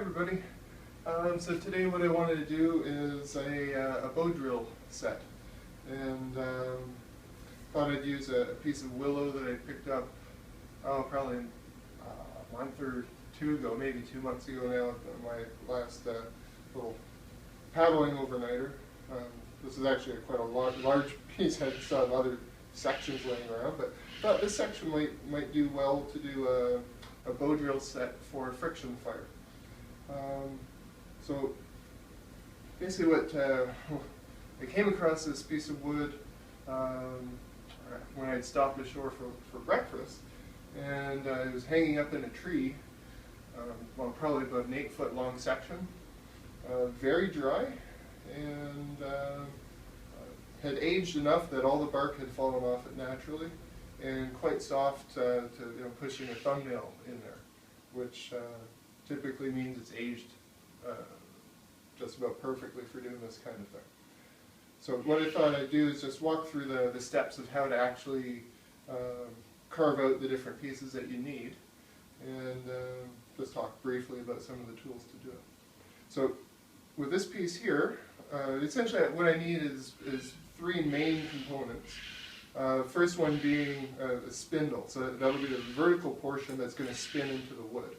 everybody. So today what I wanted to do is a Bowdrill set, and thought I'd use a piece of willow that I picked up probably a month or two ago, maybe 2 months ago now, my last little paddling overnighter. This is actually quite a large piece. I saw other sections laying around, but thought this section might do well to do a Bowdrill set for friction fire. So basically I came across this piece of wood when I'd stopped ashore for breakfast, and it was hanging up in a tree, probably about an 8-foot long section, very dry, and had aged enough that all the bark had fallen off it naturally, and quite soft to pushing a thumbnail in there, which typically means it's aged just about perfectly for doing this kind of thing. So what I thought I'd do is just walk through the steps of how to actually carve out the different pieces that you need, and just talk briefly about some of the tools to do it. So with this piece here, essentially what I need is 3 main components. First one being a spindle, so that'll be the vertical portion that's going to spin into the wood.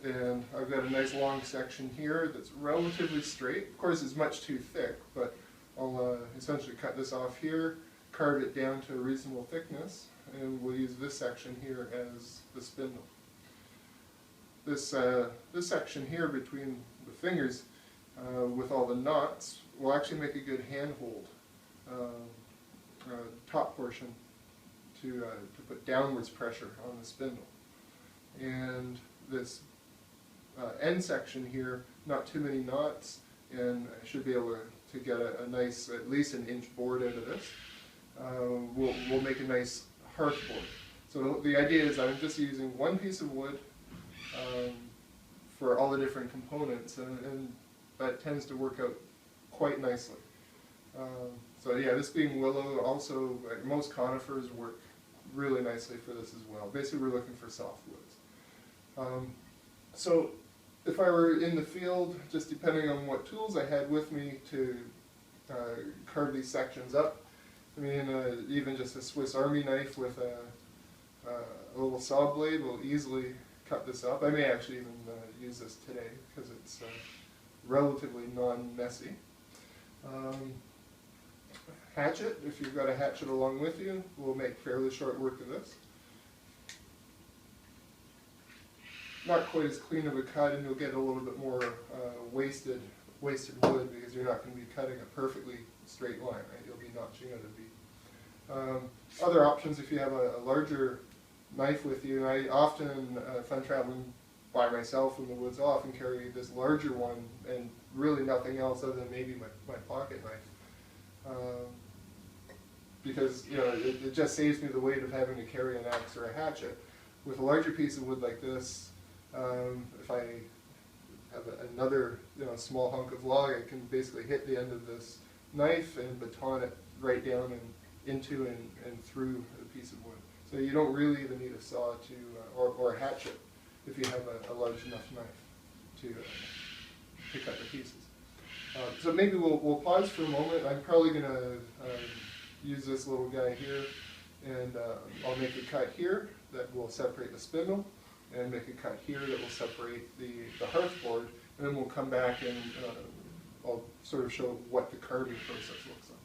And I've got a nice long section here that's relatively straight. Of course it's much too thick, but I'll essentially cut this off here, carve it down to a reasonable thickness, and we'll use this section here as the spindle. This section here between the fingers with all the knots will actually make a good handhold top portion to put downwards pressure on the spindle. And this end section here, not too many knots, and I should be able to get a nice, at least an inch board out of this. We'll make a nice hearthboard. So the idea is I'm just using one piece of wood for all the different components, and that tends to work out quite nicely. So yeah, this being willow, also most conifers work really nicely for this as well. Basically we're looking for soft woods. So if I were in the field, just depending on what tools I had with me to carve these sections up, I mean even just a Swiss Army knife with a little saw blade will easily cut this up. I may actually even use this today because it's relatively non-messy. Hatchet, if you've got a hatchet along with you, will make fairly short work of this. Not quite as clean of a cut, and you'll get a little bit more wasted wood because you're not going to be cutting a perfectly straight line, right? You'll be notching out a V. Other options, if you have a larger knife with you, and I often, if I'm traveling by myself in the woods, I'll often carry this larger one and really nothing else other than maybe my pocket knife. Because it just saves me the weight of having to carry an axe or a hatchet. With a larger piece of wood like this, if I have another small hunk of log, I can basically hit the end of this knife and baton it right down and into and through a piece of wood. So you don't really even need a saw or a hatchet if you have a large enough knife to pick up the pieces. So maybe we'll pause for a moment. I'm probably going to use this little guy here, and I'll make a cut here that will separate the spindle, and make a cut here that will separate the hearthboard, and then we'll come back and I'll sort of show what the carving process looks like.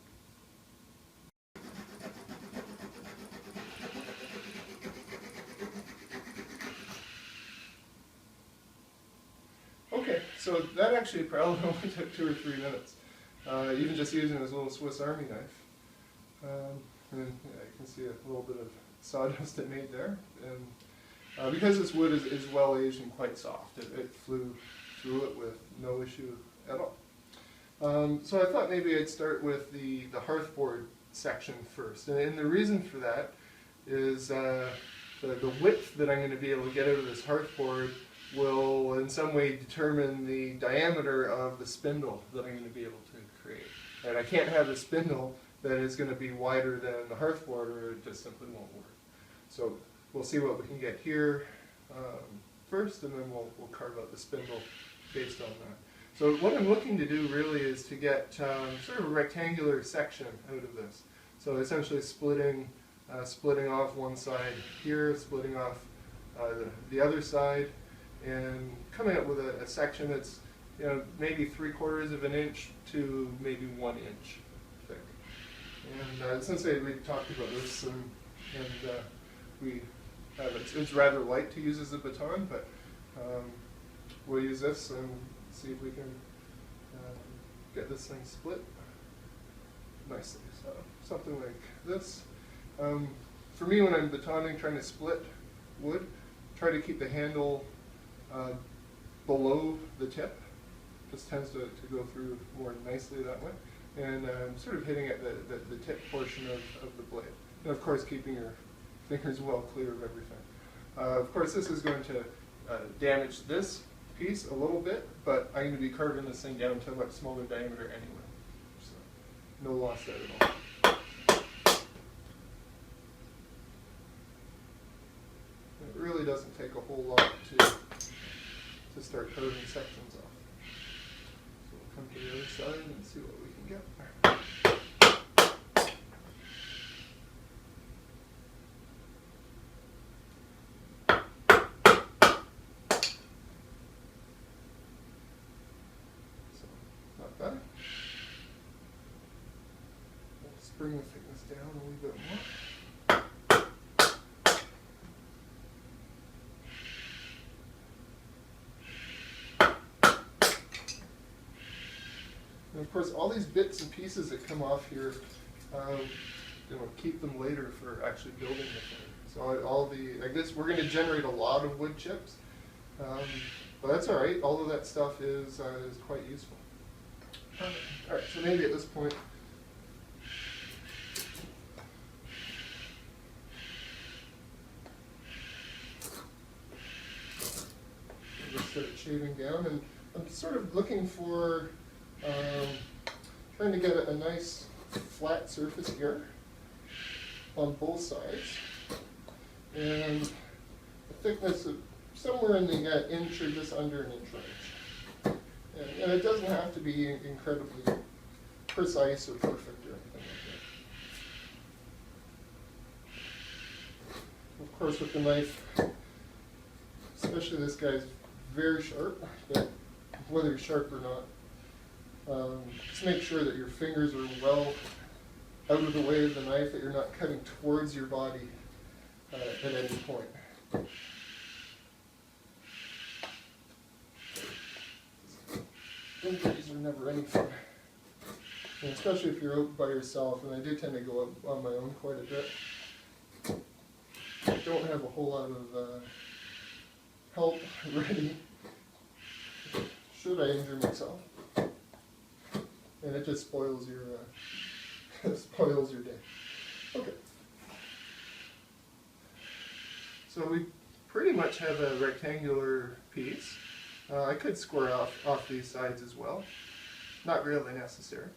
Okay, so that actually probably only took 2 or 3 minutes, even just using this little Swiss Army knife. And yeah, you can see a little bit of sawdust it made there. And because this wood is well aged and quite soft, it flew through it with no issue at all. So I thought maybe I'd start with the hearthboard section first. And the reason for that is the width that I'm going to be able to get out of this hearthboard will in some way determine the diameter of the spindle that I'm going to be able to create. And I can't have a spindle that is going to be wider than the hearthboard, or it just simply won't work. So we'll see what we can get here. first, and then we'll carve out the spindle based on that. So what I'm looking to do really is to get sort of a rectangular section out of this. So essentially splitting off one side here, splitting off the other side, and coming up with a section that's maybe 3/4 of an inch to maybe 1 inch thick. And since we talked about this, and it's rather light to use as a baton, but we'll use this and see if we can get this thing split nicely. So something like this. For me, when I'm batoning, trying to split wood, try to keep the handle below the tip. This tends to go through more nicely that way. And sort of hitting at the tip portion of the blade. And of course, keeping your fingers well clear of everything. Of course, this is going to damage this piece a little bit, but I'm going to be carving this thing down to a much smaller diameter anyway. So no loss there at all. It really doesn't take a whole lot to start carving sections off. So we'll come to the other side and see what we can get. So, not bad. Let's bring the thickness down a little bit more. And of course, all these bits and pieces that come off here, keep them later for actually building the thing. So I guess we're going to generate a lot of wood chips, but that's all right. All of that stuff is quite useful. All right, so maybe at this point, we'll just start shaving down, and I'm sort of looking for trying to get a nice flat surface here on both sides, and a thickness of somewhere in the inch or just under an inch range. And it doesn't have to be incredibly precise or perfect or anything like that. Of course, with the knife, especially this guy's very sharp, but whether you're sharp or not, just make sure that your fingers are well out of the way of the knife, that you're not cutting towards your body at any point. Injuries are never any fun, and especially if you're out by yourself, and I do tend to go out on my own quite a bit. I don't have a whole lot of help ready should I injure myself. And it just spoils your day. Okay. So we pretty much have a rectangular piece. I could square off these sides as well. Not really necessary.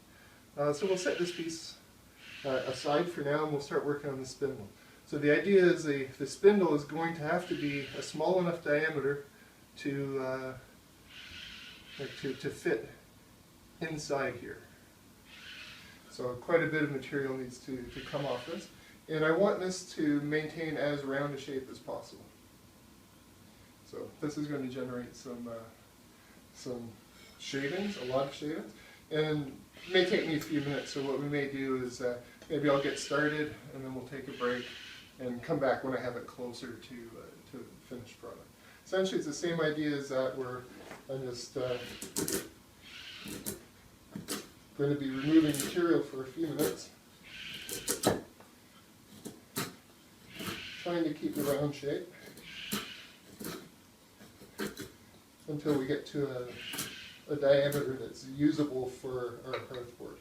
So we'll set this piece aside for now, and we'll start working on the spindle. So the idea is the spindle is going to have to be a small enough diameter to fit inside here. So quite a bit of material needs to come off this. And I want this to maintain as round a shape as possible. So this is going to generate some shavings, a lot of shavings. And it may take me a few minutes, so what we may do is maybe I'll get started, and then we'll take a break and come back when I have it closer to the finished product. Essentially it's the same idea as that, where I'm just going to be removing material for a few minutes, trying to keep the round shape until we get to a diameter that's usable for our hearthboard.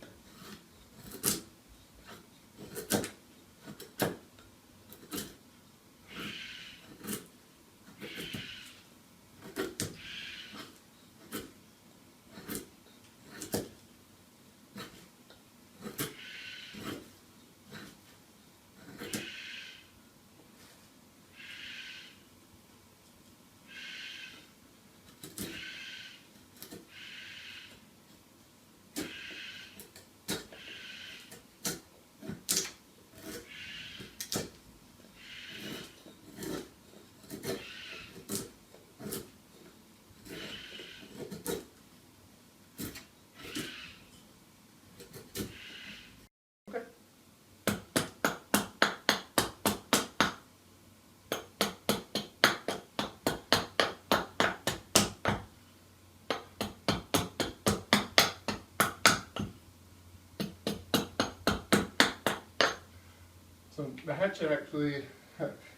hatchet actually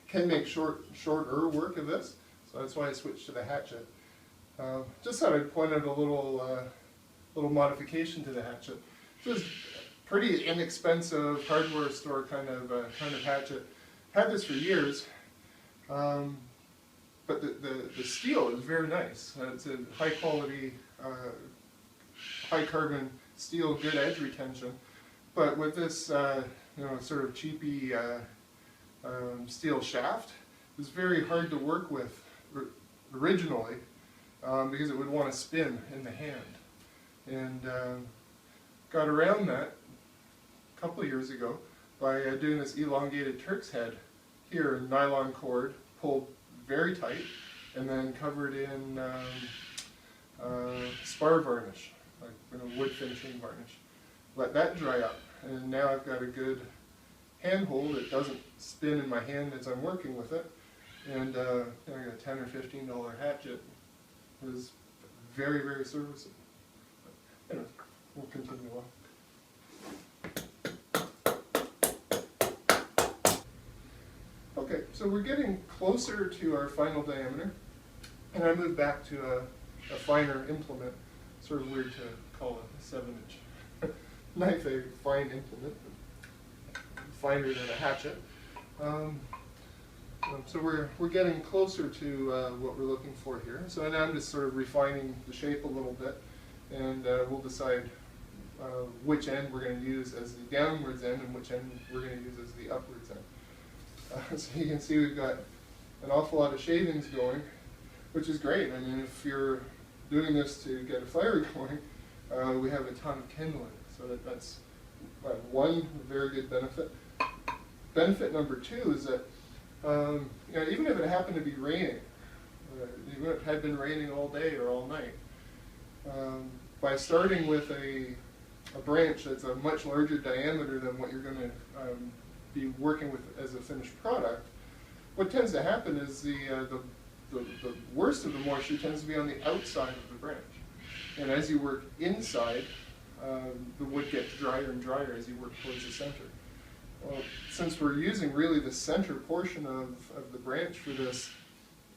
can make shorter work of this, so that's why I switched to the hatchet. Just thought I'd point out a little modification to the hatchet. This is pretty inexpensive hardware store kind of hatchet. Had this for years, but the steel is very nice. It's a high quality, high carbon steel, good edge retention. But with this, sort of cheapy steel shaft, it was very hard to work with originally because it would want to spin in the hand. And got around that a couple of years ago by doing this elongated Turk's head here, nylon cord, pulled very tight, and then covered in spar varnish, like wood finishing varnish. Let that dry up, and now I've got a good handhold. It doesn't spin in my hand as I'm working with it, and I got a $10 or $15 hatchet. It was very, very serviceable. But anyway, we'll continue on. Okay, so we're getting closer to our final diameter, and I moved back to a finer implement. Sort of weird to call a 7-inch knife a fine implement, finer than a hatchet. So we're getting closer to what we're looking for here. So now I'm just sort of refining the shape a little bit, and we'll decide which end we're going to use as the downwards end and which end we're going to use as the upwards end. So you can see we've got an awful lot of shavings going, which is great. I mean, if you're doing this to get a fire going, we have a ton of kindling. So that's one very good benefit. Benefit number two is that even if it happened to be raining, even if it had been raining all day or all night, by starting with a branch that's a much larger diameter than what you're going to be working with as a finished product, what tends to happen is the worst of the moisture tends to be on the outside of the branch. And as you work inside, the wood gets drier and drier as you work towards the center. Well, since we're using really the center portion of the branch for this,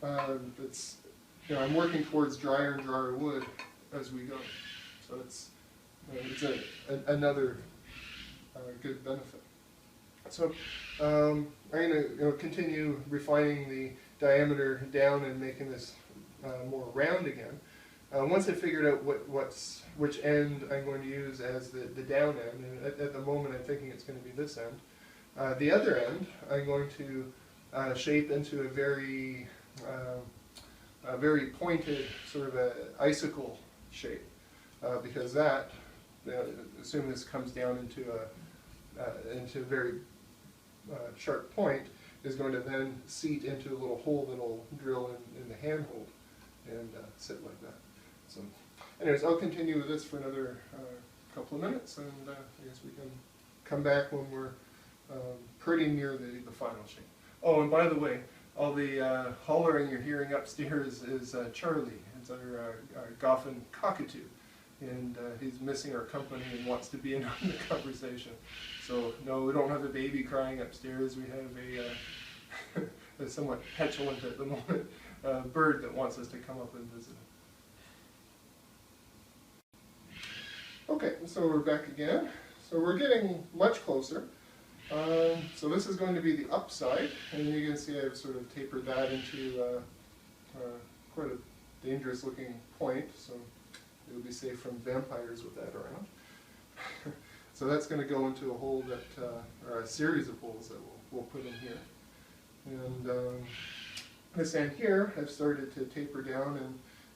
I'm working towards drier and drier wood as we go. So it's another good benefit. So I'm going to continue refining the diameter down and making this more round again. Once I figured out which end I'm going to use as the down end, and at the moment I'm thinking it's going to be this end. The other end I'm going to shape into a very pointed sort of a icicle shape, because that, assume this comes down into a very sharp point, is going to then seat into a little hole that will drill in the handhold and sit like that. So, anyways, I'll continue with this for another couple of minutes, and I guess we can come back when we're pretty near the final shape. Oh, and by the way, all the hollering you're hearing upstairs is Charlie. It's our Goffin Cockatoo, and he's missing our company and wants to be in on the conversation. So no, we don't have a baby crying upstairs. We have a somewhat petulant at the moment bird that wants us to come up and visit. Okay, so we're back again. So we're getting much closer. So this is going to be the upside, and you can see I've sort of tapered that into quite a dangerous looking point, so it'll be safe from vampires with that around. So that's going to go into a hole that, or a series of holes that we'll put in here. And this end here I've started to taper down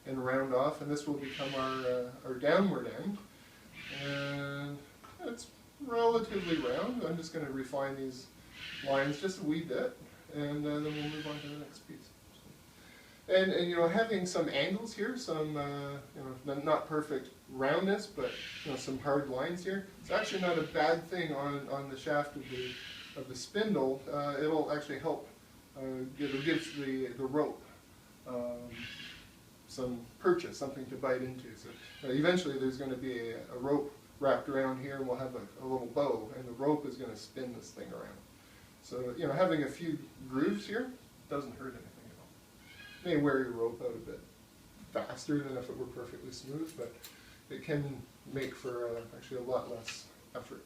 and round off, and this will become our downward end. And it's relatively round. I'm just going to refine these lines just a wee bit, and then we'll move on to the next piece. And having some angles here, some not perfect roundness, but some hard lines here. It's actually not a bad thing on the shaft of the spindle. It'll actually help. It gives the rope some purchase, something to bite into. So eventually there's going to be a rope wrapped around here, and we'll have a little bow, and the rope is going to spin this thing around. So, you know, having a few grooves here doesn't hurt anything at all. May wear your rope out a bit faster than if it were perfectly smooth, but it can make for actually a lot less effort.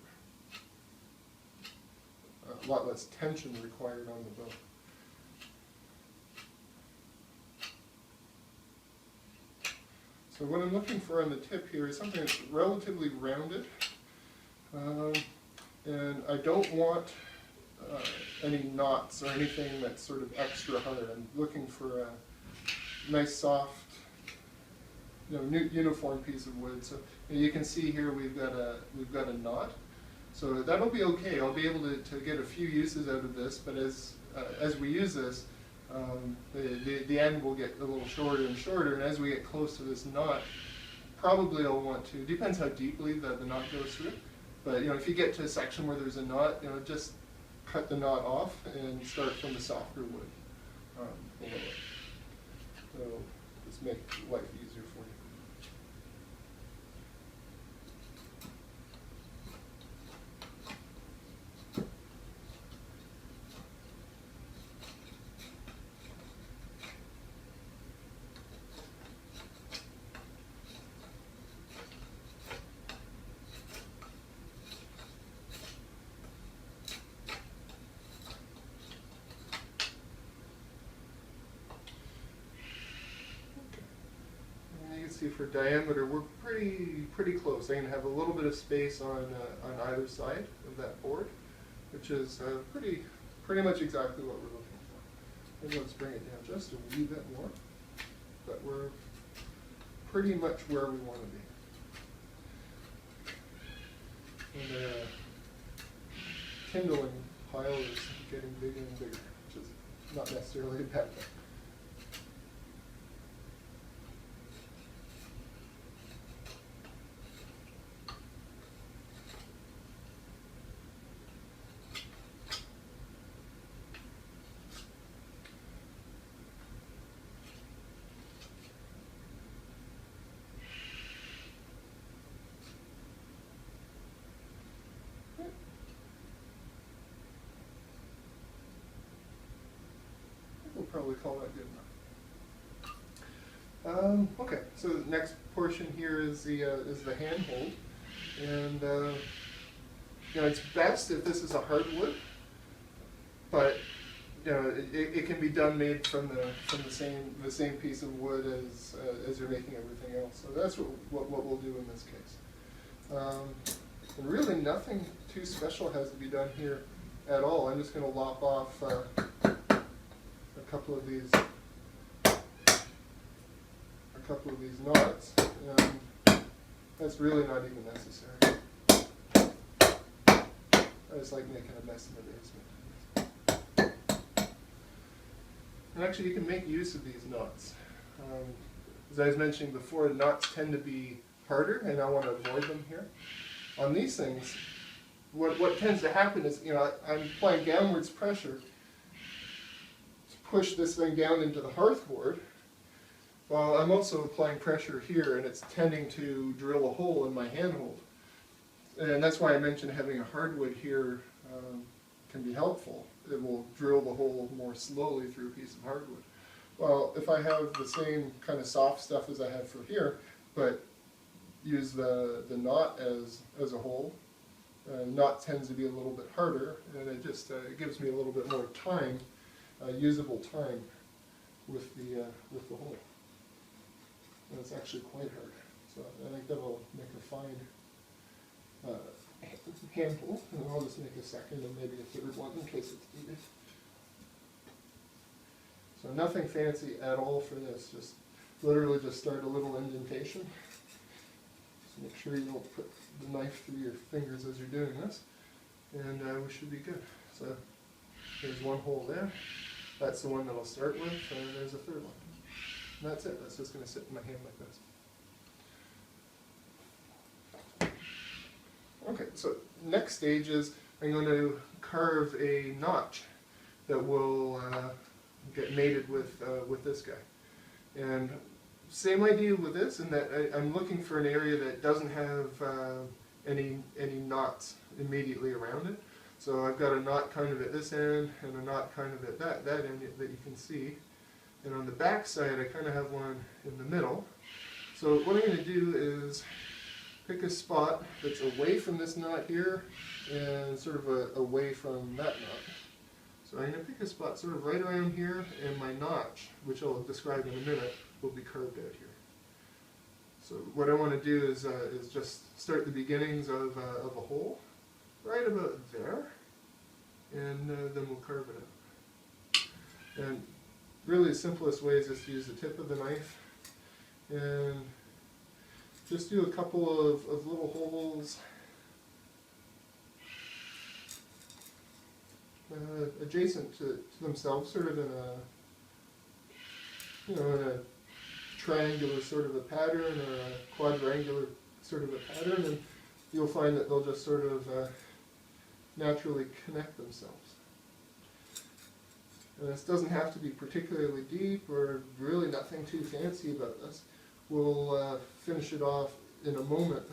A lot less tension required on the bow. So what I'm looking for on the tip here is something that's relatively rounded. And I don't want any knots or anything that's sort of extra hard. I'm looking for a nice, soft, you know, uniform piece of wood. So you can see here we've got a knot. So that'll be okay. I'll be able to get a few uses out of this. But as we use this, the end will get a little shorter and shorter. And as we get close to this knot, probably I'll want to. Depends how deeply the knot goes through. But you know, if you get to a section where there's a knot, you know, just cut the knot off and start from the softer wood below it. So just make life easier for you. See, for diameter, we're pretty close. I'm going to have a little bit of space on either side of that board, which is pretty much exactly what we're looking for. And let's bring it down just a wee bit more, but we're pretty much where we want to be. And the kindling pile is getting bigger and bigger, which is not necessarily a bad thing. We'll probably call that good enough. Okay, so the next portion here is the handhold, and you know, it's best if this is a hardwood, but you know, it can be made from the same piece of wood as you're making everything else. So that's what we'll do in this case. And really, nothing too special has to be done here at all. I'm just going to lop off a couple of these knots, and that's really not even necessary. I just like making a mess in the basement. And actually, you can make use of these knots. As I was mentioning before, the knots tend to be harder, and I want to avoid them here. On these things, what tends to happen is, you know, I'm applying downwards pressure to push this thing down into the hearthboard, while I'm also applying pressure here, and it's tending to drill a hole in my handhold. And that's why I mentioned having a hardwood here can be helpful. It will drill the hole more slowly through a piece of hardwood. Well, if I have the same kind of soft stuff as I have for here, but use the knot as a hole, knot tends to be a little bit harder, and it just gives me a little bit more time, usable time with the hole. And it's actually quite hard. So I think that'll make a fine handle, and I'll just make a second and maybe a third one in case it's needed. So nothing fancy at all for this, just literally just start a little indentation. Just make sure you don't put the knife through your fingers as you're doing this, and we should be good. So there's one hole there, that's the one that I'll start with, and there's a third one. And that's it, that's just going to sit in my hand like this. Okay, so next stage is I'm going to carve a notch that will get mated with this guy. And same idea with this, in that I'm looking for an area that doesn't have any knots immediately around it. So I've got a knot kind of at this end and a knot kind of at that end that you can see. And on the back side I kind of have one in the middle. So what I'm going to do is pick a spot that's away from this knot here and sort of away from that knot. So I'm going to pick a spot sort of right around here, and my notch, which I'll describe in a minute, will be carved out here. So what I want to do is just start the beginnings of a hole right about there, and then we'll carve it out. And really the simplest way is just to use the tip of the knife and just do a couple of little holes adjacent to themselves, sort of in a triangular sort of a pattern, or a quadrangular sort of a pattern, and you'll find that they'll just sort of naturally connect themselves. And this doesn't have to be particularly deep or really nothing too fancy about this. We'll finish it off in a moment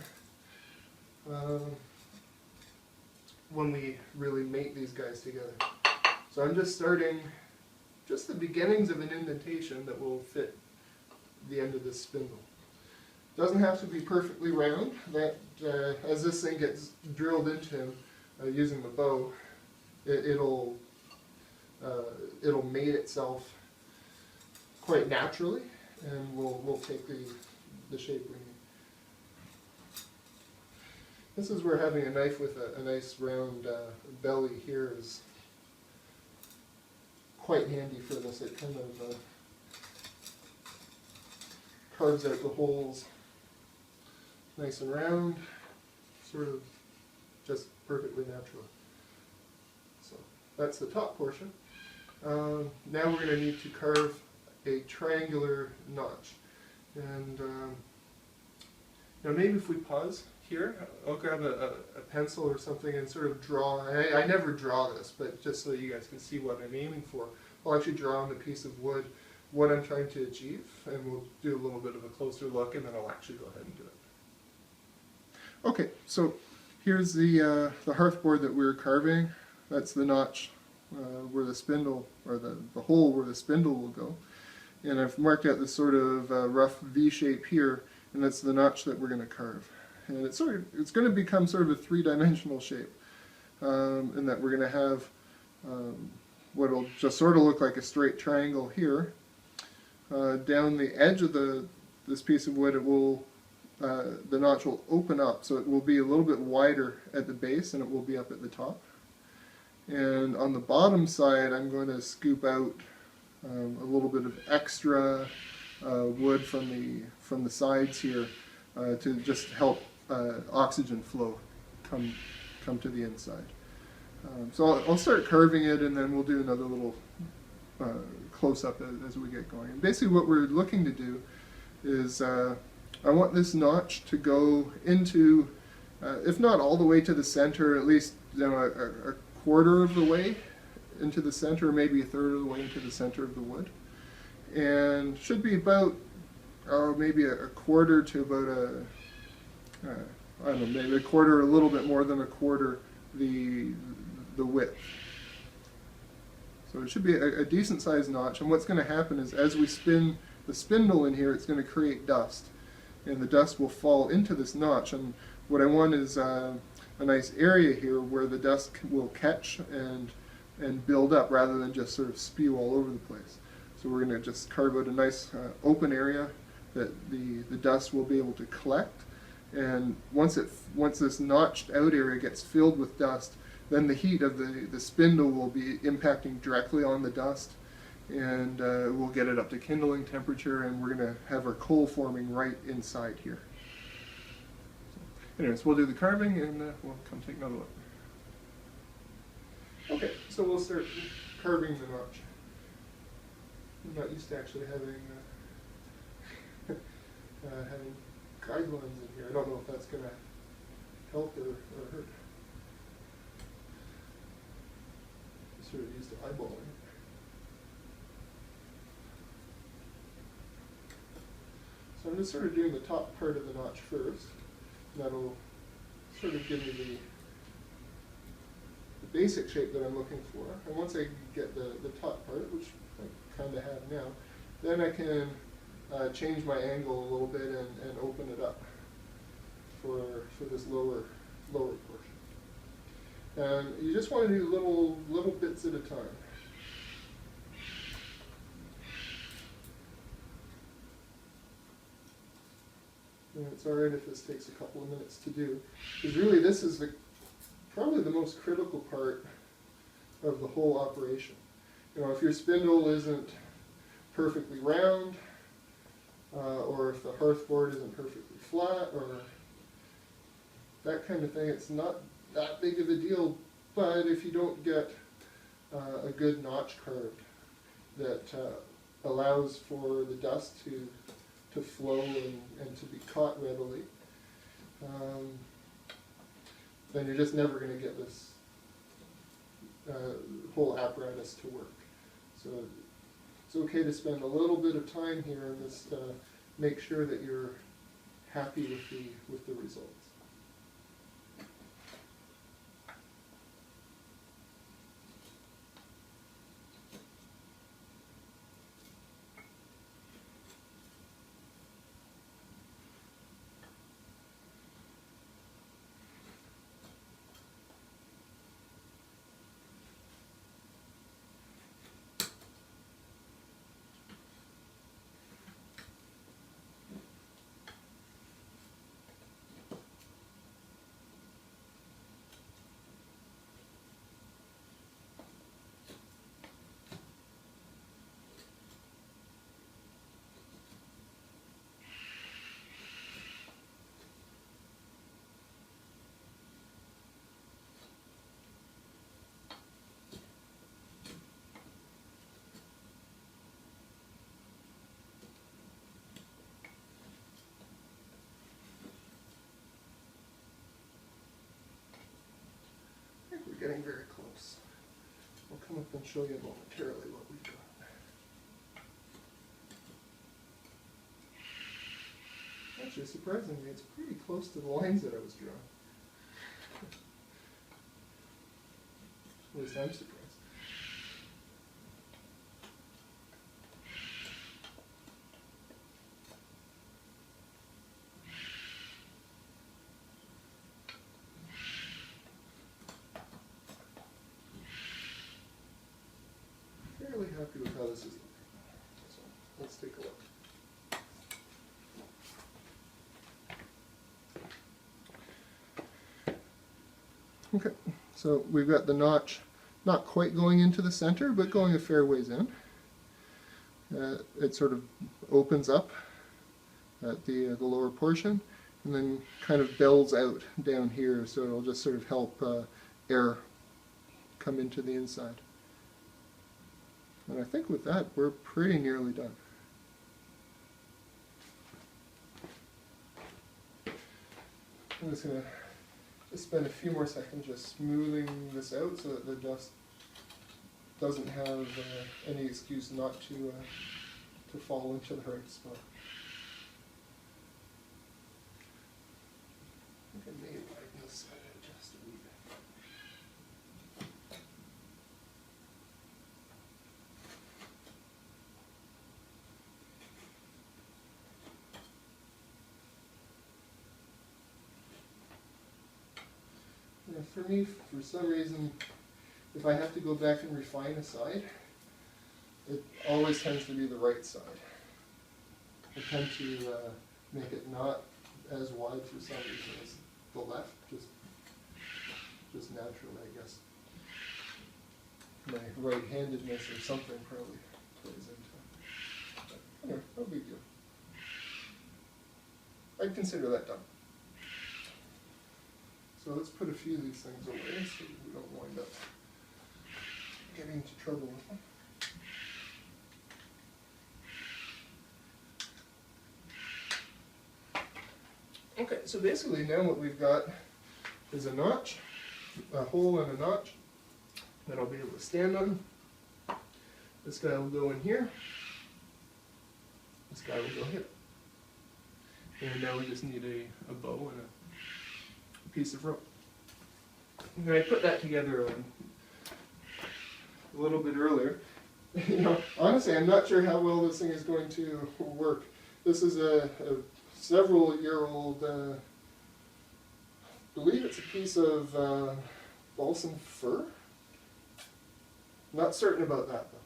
when we really mate these guys together. So I'm just starting just the beginnings of an indentation that will fit the end of this spindle. Doesn't have to be perfectly round. That as this thing gets drilled into him using the bow, it'll mate itself quite naturally, and we'll take the shape we need. This is where having a knife with a nice round belly here is quite handy for this. It kind of carves out the holes nice and round, sort of just perfectly natural. So that's the top portion. Now we're going to need to carve a triangular notch. And now maybe if we pause here, I'll grab a pencil or something and sort of draw. I never draw this, but just so you guys can see what I'm aiming for, I'll actually draw on a piece of wood what I'm trying to achieve, and we'll do a little bit of a closer look, and then I'll actually go ahead and do it. Okay, so here's the hearthboard that we were carving. That's the notch where the spindle, or the hole where the spindle will go. And I've marked out this sort of rough V shape here, and that's the notch that we're going to carve. And it's going to become sort of a three-dimensional shape, in that we're going to have what will just sort of look like a straight triangle here. Down the edge of this piece of wood, the notch will open up, so it will be a little bit wider at the base, and it will be up at the top. And on the bottom side, I'm going to scoop out a little bit of extra wood from the sides here to just help oxygen flow come to the inside. So I'll start carving it, and then we'll do another little close-up as we get going. And basically what we're looking to do is I want this notch to go into, if not all the way to the center, at least a quarter of the way into the center, or maybe a third of the way into the center of the wood. And should be about maybe a quarter to about I don't know, maybe a quarter, a little bit more than a quarter the width. So it should be a decent sized notch, and what's going to happen is as we spin the spindle in here, it's going to create dust, and the dust will fall into this notch. And what I want is a nice area here where the dust will catch and build up rather than just sort of spew all over the place. So we're going to just carve out a nice open area that the dust will be able to collect, and once this notched out area gets filled with dust, then the heat of the spindle will be impacting directly on the dust, and we'll get it up to kindling temperature, and we're going to have our coal forming right inside here. So, anyways, we'll do the carving, and we'll come take another look. Okay, so we'll start carving the notch. I'm not used to actually having having guidelines in here. I don't know if that's going to help or hurt. Sort of used to eyeballing it. So I'm just sort of doing the top part of the notch first. That'll sort of give me basic shape that I'm looking for. And once I get the top part, which I kind of have now, then I can change my angle a little bit and open it up for this lower portion. And you just want to do little bits at a time. And it's alright if this takes a couple of minutes to do, because really this is probably the most critical part of the whole operation. You know, if your spindle isn't perfectly round, or if the hearthboard isn't perfectly flat, or that kind of thing, it's not that big of a deal. But if you don't get a good notch carved that allows for the dust to flow and to be caught readily, then you're just never going to get this whole apparatus to work. So it's okay to spend a little bit of time here and just make sure that you're happy with the results. We're getting very close. I'll come up and show you momentarily what we've got. Actually, surprisingly, it's pretty close to the lines that I was drawing. At least I'm surprised. Fairly happy with how this is looking. So let's take a look. Okay, so we've got the notch not quite going into the center, but going a fair ways in. It sort of opens up at the lower portion and then kind of bells out down here, so it'll just sort of help air come into the inside. And I think with that, we're pretty nearly done. I'm just going to spend a few more seconds just smoothing this out so that the dust doesn't have any excuse not to fall into the right spot. I think I may widen this side out just a wee bit. For me, for some reason, if I have to go back and refine a side, it always tends to be the right side. I tend to make it not as wide for some reason as the left, just naturally, I guess. My right-handedness or something probably plays into it. But anyway, no big deal. I'd consider that done. So let's put a few of these things away so we don't wind up getting into trouble with them. Okay, so basically now what we've got is a notch, a hole and a notch that I'll be able to stand on. This guy will go in here. This guy will go here. And now we just need a bow and a piece of rope. And I put that together a little bit earlier. You know, honestly, I'm not sure how well this thing is going to work. This is a several-year-old, I believe it's a piece of balsam fir. Not certain about that though.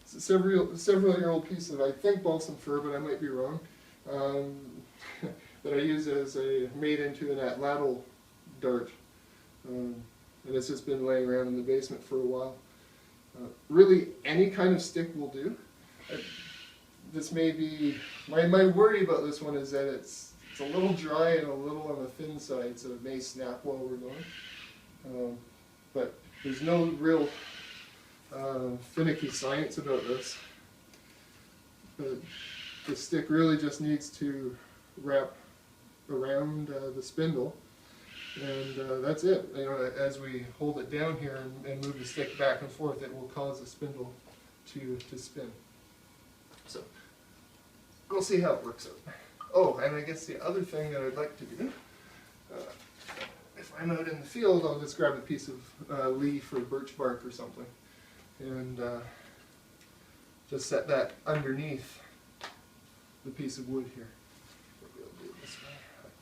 It's a several-year-old piece of, I think, balsam fir, but I might be wrong. That I use as made into an atlatl dart, and it's just been laying around in the basement for a while. Really, any kind of stick will do. This may be my worry about this one is that it's a little dry and a little on the thin side, so it may snap while we're going. But there's no real finicky science about this. But the stick really just needs to wrap around the spindle, and that's it. You know, as we hold it down here and move the stick back and forth, it will cause the spindle to spin. So we'll see how it works out. Oh, and I guess the other thing that I'd like to do, if I'm out in the field, I'll just grab a piece of leaf or birch bark or something, and just set that underneath the piece of wood here. We'll do it this way, like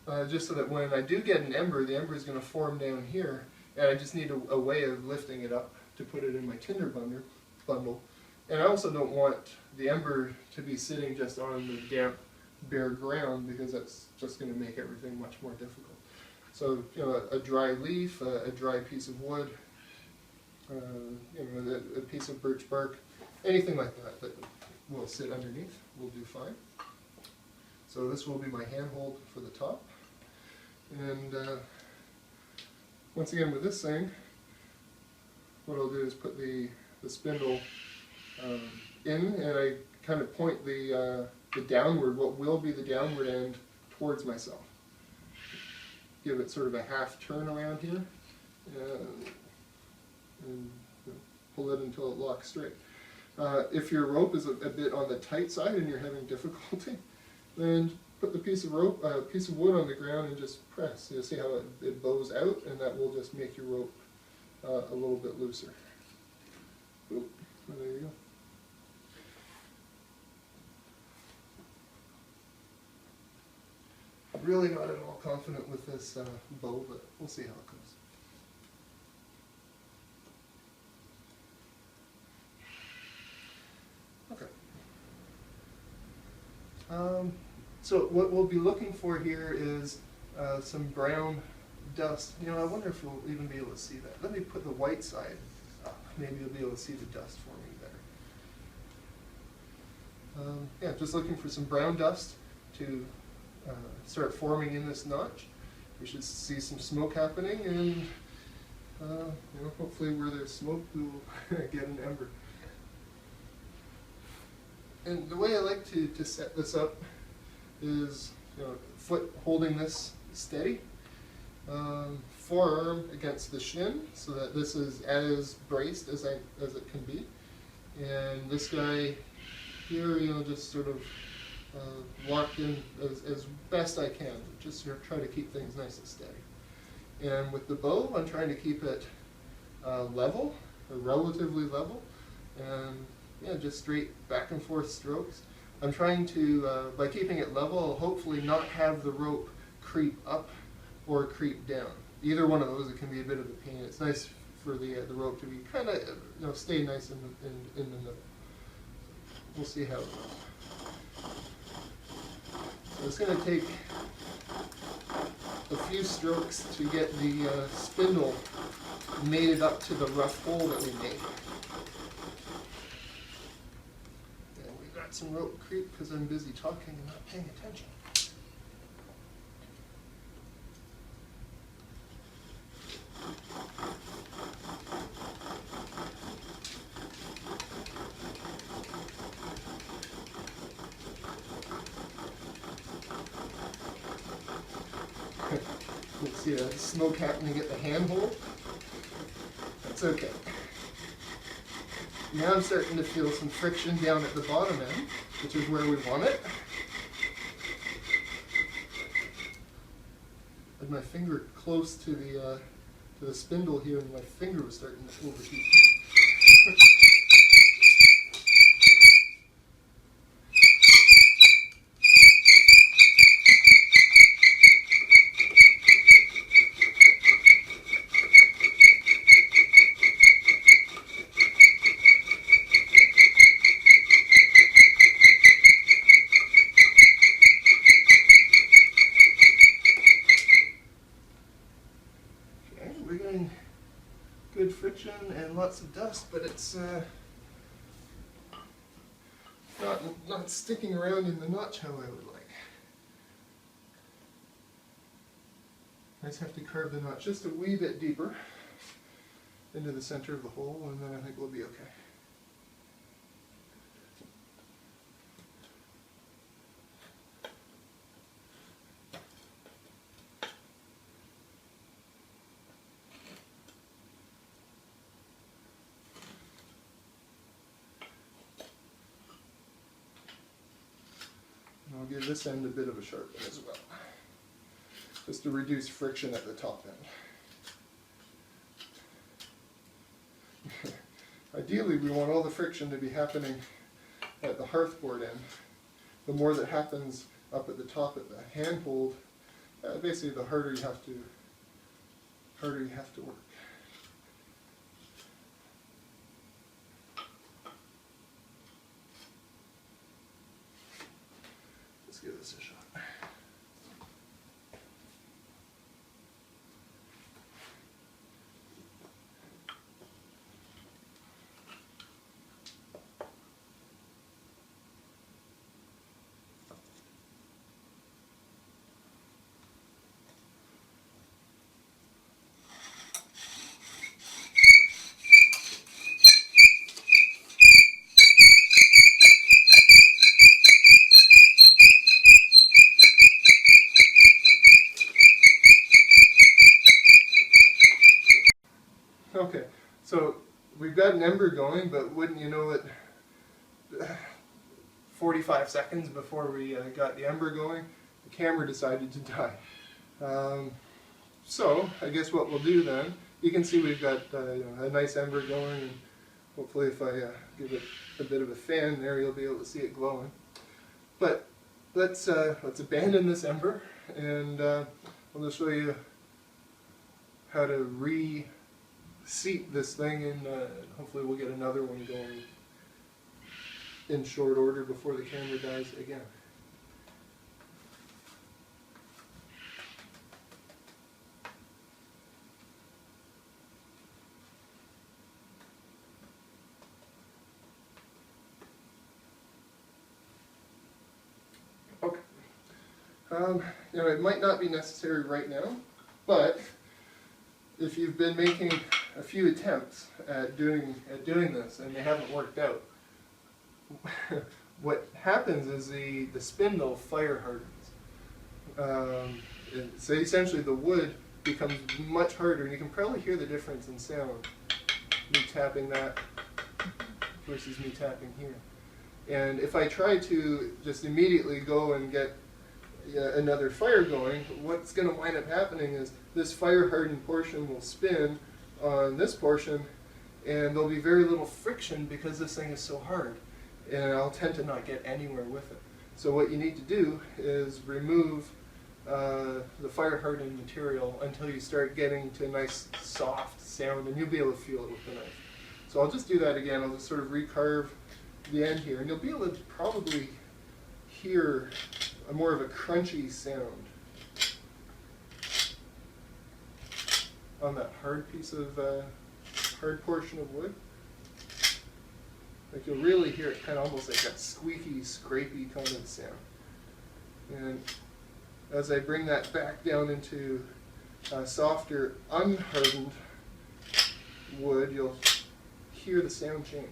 that. Just so that when I do get an ember, the ember is going to form down here, and I just need a way of lifting it up to put it in my tinder bundle. And I also don't want the ember to be sitting just on the damp, bare ground, because that's just going to make everything much more difficult. So, you know, a dry leaf, a dry piece of wood, you know, a piece of birch bark, anything like that that will sit underneath will do fine. So this will be my handhold for the top. And once again with this thing, what I'll do is put the spindle in, and I kind of point the downward, what will be the downward end, towards myself. Give it sort of a half turn around here, and you know, pull it until it locks straight. If your rope is a bit on the tight side and you're having difficulty, then put the piece of wood on the ground and just press. You'll see how it bows out, and that will just make your rope a little bit looser. Oop, well, there you go. Really not at all confident with this bow, but we'll see how it goes. Okay. So what we'll be looking for here is some brown dust. You know, I wonder if we'll even be able to see that. Let me put the white side up. Maybe you'll be able to see the dust forming better. Yeah, just looking for some brown dust to start forming in this notch. We should see some smoke happening, and you know, hopefully where there's smoke we will get an ember. And the way I like to set this up is, you know, foot holding this steady, forearm against the shin, so that this is as braced as it can be, and this guy here, you know, just sort of locked in as best I can, just sort of try to keep things nice and steady. And with the bow, I'm trying to keep it level, or relatively level, and yeah, just straight back and forth strokes. I'm trying to, by keeping it level, I'll hopefully not have the rope creep up or creep down. Either one of those, it can be a bit of a pain. It's nice for the rope to be kind of, you know, stay nice in the middle. We'll see how it goes. So it's going to take a few strokes to get the spindle mated up to the rough hole that we made. And we got some rope creep because I'm busy talking and not paying attention. Let's see the smoke happening at the handhold. That's okay. Now I'm starting to feel some friction down at the bottom end, which is where we want it. had my finger close to the spindle here, and my finger was starting to overheat. We're getting good friction and lots of dust, but it's not sticking around in the notch how I would like. I just have to carve the notch just a wee bit deeper into the center of the hole, and then I think we'll be okay. I'll give this end a bit of a sharpen as well, just to reduce friction at the top end. Ideally, we want all the friction to be happening at the hearthboard end. The more that happens up at the top at the handhold, basically the harder you have to work. Let's give this a shot. Okay, so we've got an ember going, but wouldn't you know it, 45 seconds before we got the ember going, the camera decided to die. So I guess what we'll do then, you can see we've got a nice ember going, and hopefully if I give it a bit of a fan there, you'll be able to see it glowing. But let's abandon this ember, and I'll just show you how to reseat this thing, and hopefully we'll get another one going in short order before the camera dies again. Okay. It might not be necessary right now, but if you've been making a few attempts at doing this and they haven't worked out, what happens is the spindle fire hardens. So essentially the wood becomes much harder, and you can probably hear the difference in sound, me tapping that versus me tapping here. And if I try to just immediately go and get another fire going, what's going to wind up happening is this fire hardened portion will spin on this portion, and there'll be very little friction because this thing is so hard, and I'll tend to not get anywhere with it. So what you need to do is remove the fire hardened material until you start getting to a nice soft sound, and you'll be able to feel it with the knife. So I'll just do that again. I'll just sort of recarve the end here, and you'll be able to probably hear more of a crunchy sound on that hard piece of hard portion of wood. Like, you'll really hear it kind of almost like that squeaky, scrapey kind of sound. And as I bring that back down into softer, unhardened wood, you'll hear the sound change.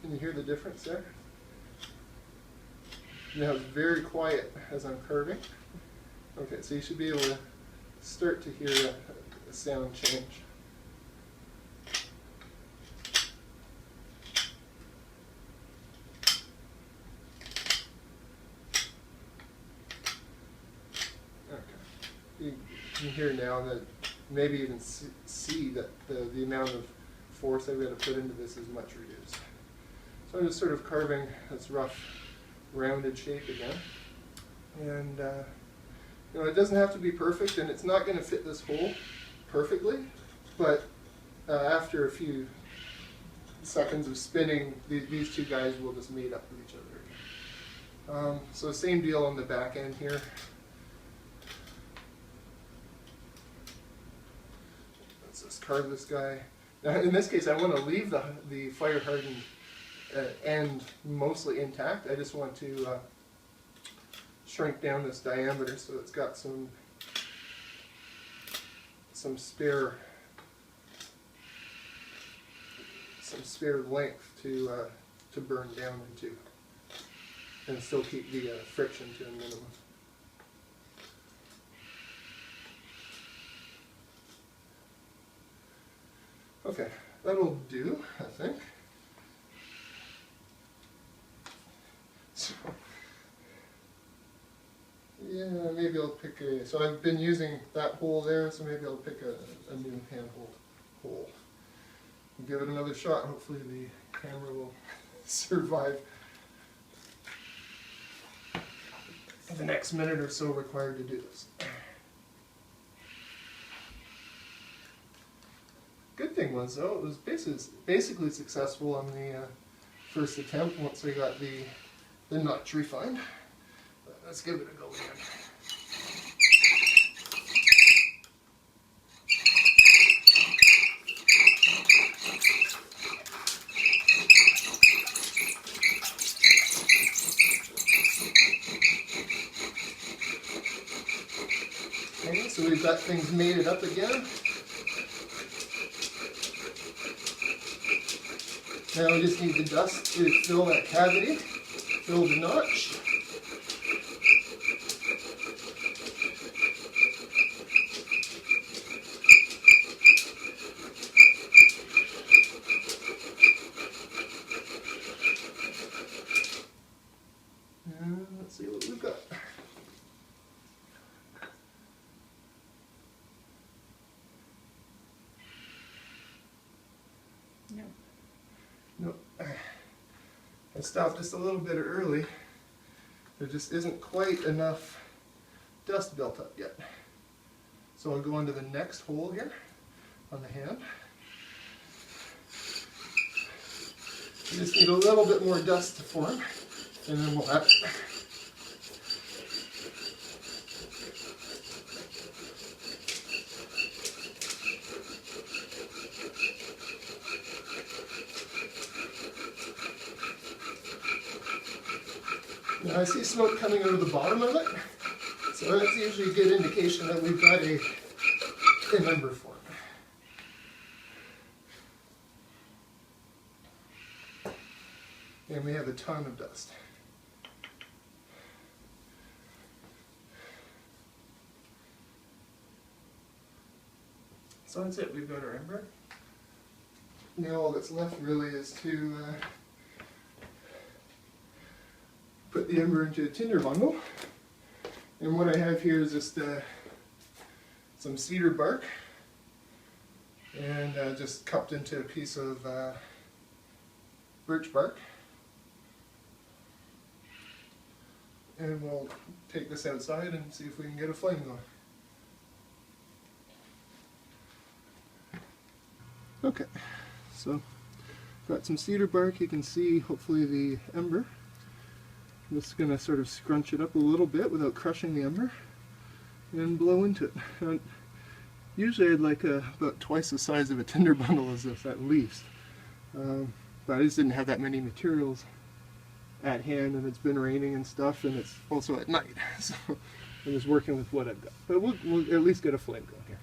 Can you hear the difference there? Now it's very quiet as I'm curving. Okay, so you should be able to start to hear a sound change. You can hear now that maybe even see that the amount of force I've got to put into this is much reduced. So I'm just sort of carving this rough rounded shape again. And you know, it doesn't have to be perfect, and it's not going to fit this hole perfectly, but after a few seconds of spinning, these two guys will just mate up with each other. So same deal on the back end here. Let's just carve this guy. Now in this case I want to leave the fire hardened end mostly intact. I just want to shrink down this diameter so it's got some spare length to burn down into, and still keep the friction to a minimum. Okay, that'll do, I think. So, yeah, maybe I'll pick so I've been using that hole there, so maybe I'll pick a new handhold hole. We'll give it another shot. Hopefully the camera will survive the next minute or so required to do this. Good thing was, though, it was basically successful on the first attempt once I got the notch refined. But let's give it a go again. Okay, so we've got things mated up again. Now we just need the dust to fill that cavity, fill the notch. And let's see what we've got. Nope. I stopped just a little bit early. There just isn't quite enough dust built up yet. So I'll go into the next hole here on the hand. You just need a little bit more dust to form, and then we'll have it. Now I see smoke coming out of the bottom of it, so that's usually a good indication that we've got an ember form. And we have a ton of dust. So that's it, we've got our ember. Now all that's left really is to put the ember into a tinder bundle. And what I have here is just some cedar bark, and just cupped into a piece of birch bark. And we'll take this outside and see if we can get a flame going. Okay, so got some cedar bark. You can see hopefully the ember. I'm just going to sort of scrunch it up a little bit without crushing the ember and blow into it. And usually I'd like about twice the size of a tinder bundle as this at least. But I just didn't have that many materials at hand, and it's been raining and stuff, and it's also at night. So I'm just working with what I've got. But we'll at least get a flame going here.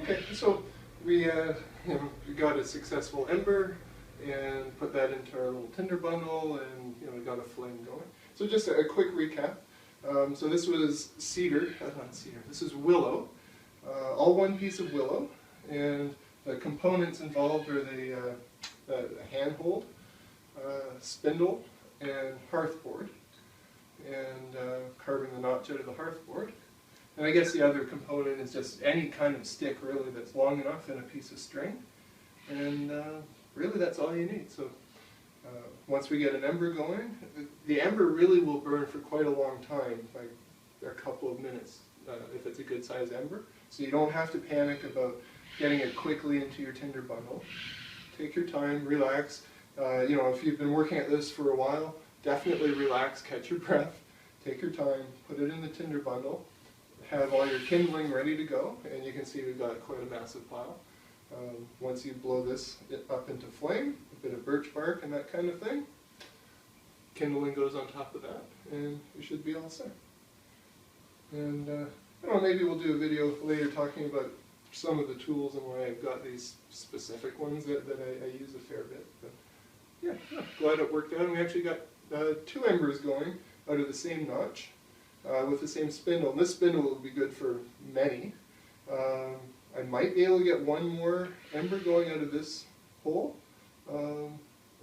Okay, so we we got a successful ember and put that into our little tinder bundle, and we got a flame going. So just a quick recap. So this was not cedar, this is willow, all one piece of willow, and the components involved are the handhold, spindle, and hearthboard, and carving the notch out of the hearthboard. And I guess the other component is just any kind of stick really that's long enough and a piece of string, and really that's all you need. So once we get an ember going, the ember really will burn for quite a long time, like a couple of minutes if it's a good size ember. So you don't have to panic about getting it quickly into your tinder bundle. Take your time, relax. If you've been working at this for a while, definitely relax, catch your breath, take your time, put it in the tinder bundle, have all your kindling ready to go, and you can see we've got quite a massive pile. Once you blow this up into flame, a bit of birch bark and that kind of thing, kindling goes on top of that, and you should be all set. And I don't know, maybe we'll do a video later talking about some of the tools and why I've got these specific ones that I use a fair bit. But yeah, glad it worked out. And we actually got 2 embers going out of the same notch with the same spindle. And this spindle will be good for many. I might be able to get one more ember going out of this hole. And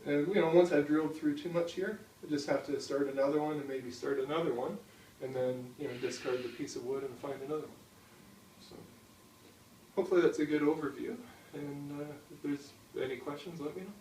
once I've drilled through too much here, I just have to start another one and maybe start another one, and then discard the piece of wood and find another one. So hopefully that's a good overview. And if there's any questions, let me know.